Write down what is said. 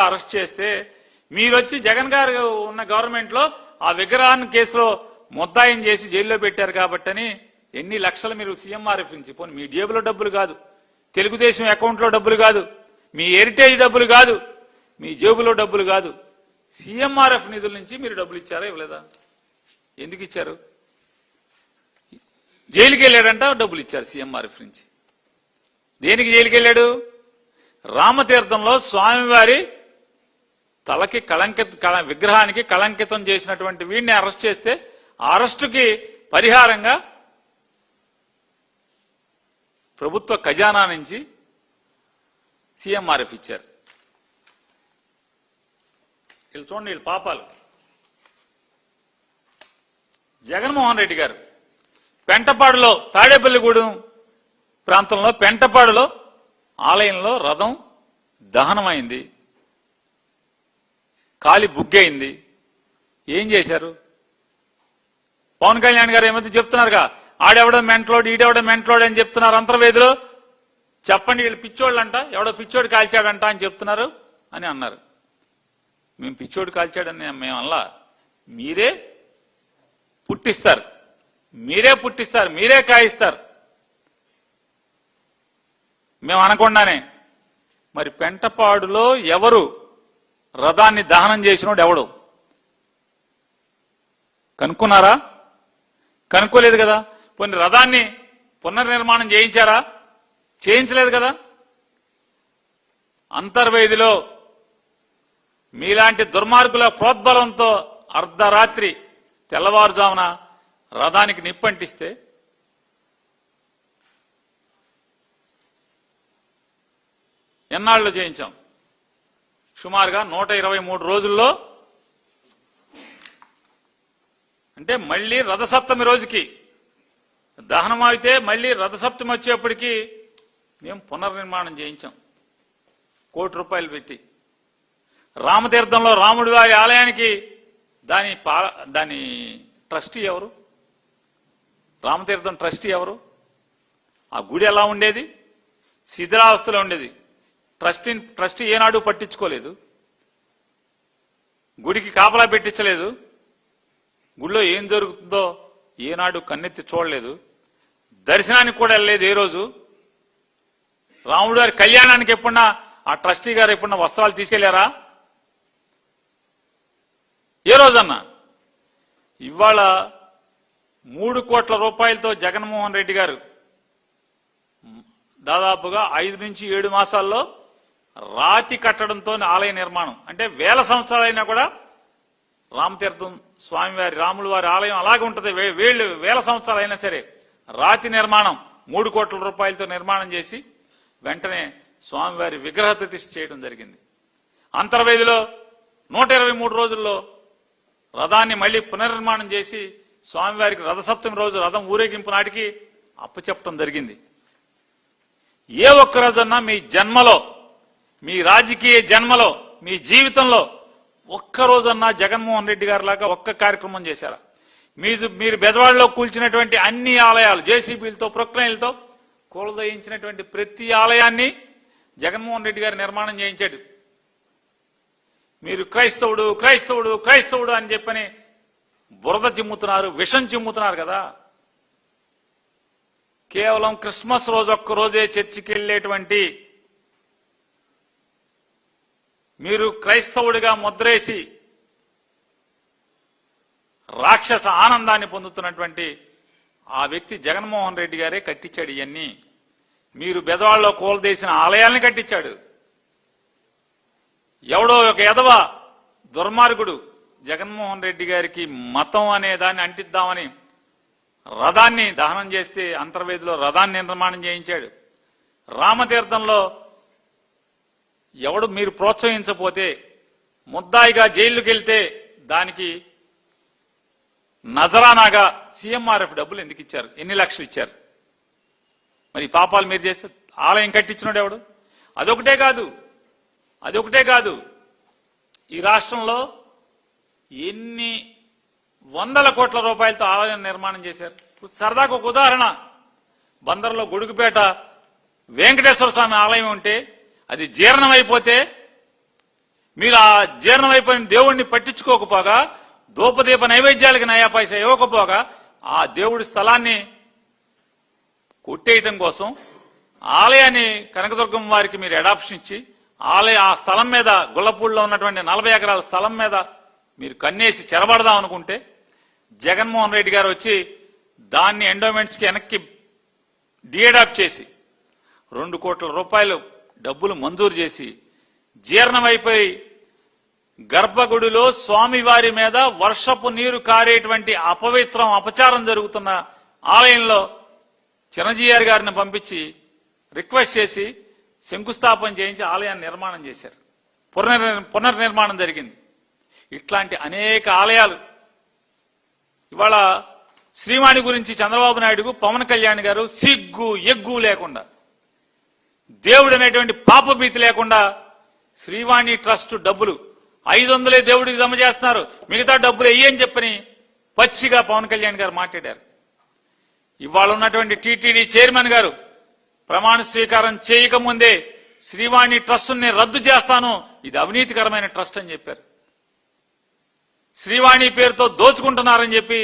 Arrest చేస్తే మీరు వచ్చి జగన్ గారు ఉన్న గవర్నమెంట్ లో ఆ విగ్రహాన్ని కేసులో ముద్దాయిని చేసి జైల్లో పెట్టారు కాబట్టని ఎన్ని లక్షలు మీరు సీఎంఆర్ఎఫ్ నుంచి పోనీ మీ జేబులో డబ్బులు కాదు, తెలుగుదేశం అకౌంట్ లో డబ్బులు కాదు, మీ హెరిటేజ్ డబ్బులు కాదు, మీ జేబులో డబ్బులు కాదు, సీఎంఆర్ఎఫ్ నిధుల నుంచి మీరు డబ్బులు ఇచ్చారా ఇవ్వలేదా? ఎందుకు ఇచ్చారు? జైలుకి వెళ్ళాడంట, డబ్బులు ఇచ్చారు సీఎంఆర్ఎఫ్ నుంచి. దేనికి జైలుకి వెళ్ళాడు? రామతీర్థంలో స్వామివారి తలకి విగ్రహానికి కళంకితం చేసినటువంటి వీడిని అరెస్ట్ చేస్తే ఆ అరెస్టుకి పరిహారంగా ప్రభుత్వ ఖజానా నుంచి సీఎంఆర్ఎఫ్ ఇచ్చారు. వీళ్ళు చూడండి, వీళ్ళు పాపాలు. జగన్మోహన్ రెడ్డి గారు పెంటపాడులో, తాడేపల్లిగూడెం ప్రాంతంలో పెంటపాడులో ఆలయంలో రథం దహనమైంది, కాలి బుగ్గైంది. ఏం చేశారు? పవన్ కళ్యాణ్ గారు ఏమైతే చెప్తున్నారుగా, ఆడెవడో మెంట్లోడు ఈడెవడో మెంట్లోడు అని చెప్తున్నారు అంతర్వేదిలో. చెప్పండి, వీళ్ళు పిచ్చోళ్ళంట, ఎవడో పిచ్చోడు కాల్చాడంట అని చెప్తున్నారు అని అన్నారు. మేము పిచ్చోడు కాల్చాడని మేమల్లా, మీరే పుట్టిస్తారు, మీరే కాయిస్తారు, మేము అనకుండానే. మరి పెంటపాడులో ఎవరు రథాన్ని దహనం చేసినోడు ఎవడు కనుక్కున్నారా? కనుక్కోలేదు కదా. కొన్ని రథాన్ని పునర్నిర్మాణం చేయించారా? చేయించలేదు కదా. అంతర్వేదిలో మీలాంటి దుర్మార్గుల ప్రోద్బలంతో అర్ధరాత్రి తెల్లవారుజామున రథానికి నిప్పంటిస్తే ఎన్నాళ్ళు చేయించాం? సుమారుగా 123 రోజుల్లో. అంటే మళ్లీ రథసప్తమి రోజుకి దహనం అయితే మళ్లీ రథసప్తమి వచ్చేప్పటికీ మేము పునర్నిర్మాణం చేయించాం ₹1 కోటి పెట్టి. రామతీర్థంలో రాముడి వారి ఆలయానికి దాని ట్రస్టీ ఎవరు? రామతీర్థం ట్రస్టీ ఎవరు? ఆ గుడి ఎలా ఉండేది? శిథిలావస్థలో ఉండేది. ట్రస్టీ ఏనాడు పట్టించుకోలేదు, గుడికి కాపలా పెట్టించలేదు, గుడిలో ఏం జరుగుతుందో ఏనాడు కన్నెత్తి చూడలేదు, దర్శనానికి కూడా వెళ్ళలేదు. ఏ రోజు రాముడు గారి కళ్యాణానికి ఎప్పుడన్నా ఆ ట్రస్టీ గారు ఎప్పుడన్నా వస్త్రాలు తీసుకెళ్లారా? ఏ రోజన్నా? ఇవాళ ₹3 కోట్ల జగన్మోహన్ రెడ్డి గారు దాదాపుగా 5 నుంచి 7 మాసాల్లో రాతి కట్టడంతో ఆలయ నిర్మాణం. అంటే 1000 సంవత్సరాలైనా కూడా రామతీర్థం స్వామివారి రాముల వారి ఆలయం అలాగే ఉంటది. 1000 సంవత్సరాలైనా సరే రాతి నిర్మాణం ₹3 కోట్ల నిర్మాణం చేసి వెంటనే స్వామివారి విగ్రహ ప్రతిష్ఠ చేయడం జరిగింది. అంతర్వేదిలో 123 రోజుల్లో రథాన్ని మళ్లీ పునర్నిర్మాణం చేసి స్వామివారికి రథసప్తమి రోజు రథం ఊరేగింపు నాటికి అప్పచెప్పడం జరిగింది. ఏ ఒక్క రోజన్నా మీ జన్మలో, మీ రాజకీయ జన్మలో, మీ జీవితంలో ఒక్కరోజన్నా జగన్మోహన్ రెడ్డి గారి లాగా ఒక్క కార్యక్రమం చేశారా? మీరు బెజవాడలో కూల్చినటువంటి అన్ని ఆలయాలు జేసీబీలతో ప్రొక్లైన్లతో కూలదయించినటువంటి ప్రతి ఆలయాన్ని జగన్మోహన్ రెడ్డి గారు నిర్మాణం చేయించాడు. మీరు క్రైస్తవుడు క్రైస్తవుడు క్రైస్తవుడు అని చెప్పని బురద చిమ్ముతున్నారు, విషం చిమ్ముతున్నారు కదా. కేవలం క్రిస్మస్ రోజు ఒక్కరోజే చర్చికి వెళ్లేటువంటి మీరు క్రైస్తవుడిగా ముద్రేసి రాక్షస ఆనందాన్ని పొందుతున్నటువంటి ఆ వ్యక్తి జగన్మోహన్ రెడ్డి గారే కట్టించాడు. ఇవన్నీ మీరు బెజవాడలో కూలదేసిన ఆలయాల్ని కట్టించాడు. ఎవడో ఒక ఎదవ దుర్మార్గుడు జగన్మోహన్ రెడ్డి గారికి మతం అనే దాన్ని అంటిద్దామని రథాన్ని దహనం చేస్తే అంతర్వేదిలో రథాన్ని నిర్మాణం చేయించాడు. రామతీర్థంలో ఎవడు మీరు ప్రోత్సహించకపోతే ముద్దాయిగా జైలుకి వెళ్తే దానికి నజరానాగా సీఎంఆర్ఎఫ్ డబ్బులు ఎందుకు ఇచ్చారు? ఎన్ని లక్షలు ఇచ్చారు? మరి పాపాలు మీరు చేస్తే ఆలయం కట్టించినాడు ఎవడు? అదొకటే కాదు, ఈ రాష్ట్రంలో ఎన్ని ₹100 కోట్ల ఆలయం నిర్మాణం చేశారు. సరదాకు ఒక ఉదాహరణ, బందర్లో గొడుగుపేట వెంకటేశ్వర స్వామి ఆలయం ఉంటే అది జీర్ణమైపోతే మీరు ఆ జీర్ణమైపోయిన దేవుణ్ణి పట్టించుకోకపోగా, ధూపదీప నైవేద్యాలకి నయా పైసా ఇవ్వకపోగా, ఆ దేవుడి స్థలాన్ని కొట్టేయటం కోసం ఆలయాన్ని కనకదుర్గం వారికి మీరు అడాప్షన్ ఇచ్చి ఆ స్థలం మీద గుల్లపూడిలో ఉన్నటువంటి 40 ఎకరాల స్థలం మీద మీరు కన్నేసి చెరబడదాం అనుకుంటే జగన్మోహన్ రెడ్డి గారు వచ్చి దాన్ని ఎండోమెంట్స్ కి వెనక్కి డిఅడాప్ట్ చేసి 2 కోట్ల రూపాయలు డబ్బులు మంజూరు చేసి జీర్ణమైపోయి గర్భగుడిలో స్వామివారి మీద వర్షపు నీరు కారేటువంటి అపవిత్రం అపచారం జరుగుతున్న ఆలయంలో చిరంజీవి గారిని పంపించి రిక్వెస్ట్ చేసి శంకుస్థాపన చేయించి ఆలయాన్ని నిర్మాణం చేశారు. పునర్నిర్మాణం జరిగింది. ఇట్లాంటి అనేక ఆలయాలు ఇవాళ శ్రీవాణి గురించి చంద్రబాబు నాయుడుకు పవన్ కళ్యాణ్ గారు సిగ్గు ఎగ్గు లేకుండా, దేవుడు అనేటువంటి పాపభీతి లేకుండా శ్రీవాణి ట్రస్ట్ డబ్బులు 500 దేవుడికి జమ చేస్తున్నారు, మిగతా డబ్బులు వెయ్యని చెప్పని పచ్చిగా పవన్ కళ్యాణ్ గారు మాట్లాడారు. ఇవాళ ఉన్నటువంటి టీటీడీ చైర్మన్ గారు ప్రమాణ స్వీకారం చేయకముందే శ్రీవాణి ట్రస్ట్ ని రద్దు చేస్తాను, ఇది అవినీతికరమైన ట్రస్ట్ అని చెప్పారు. శ్రీవాణి పేరుతో దోచుకుంటున్నారని చెప్పి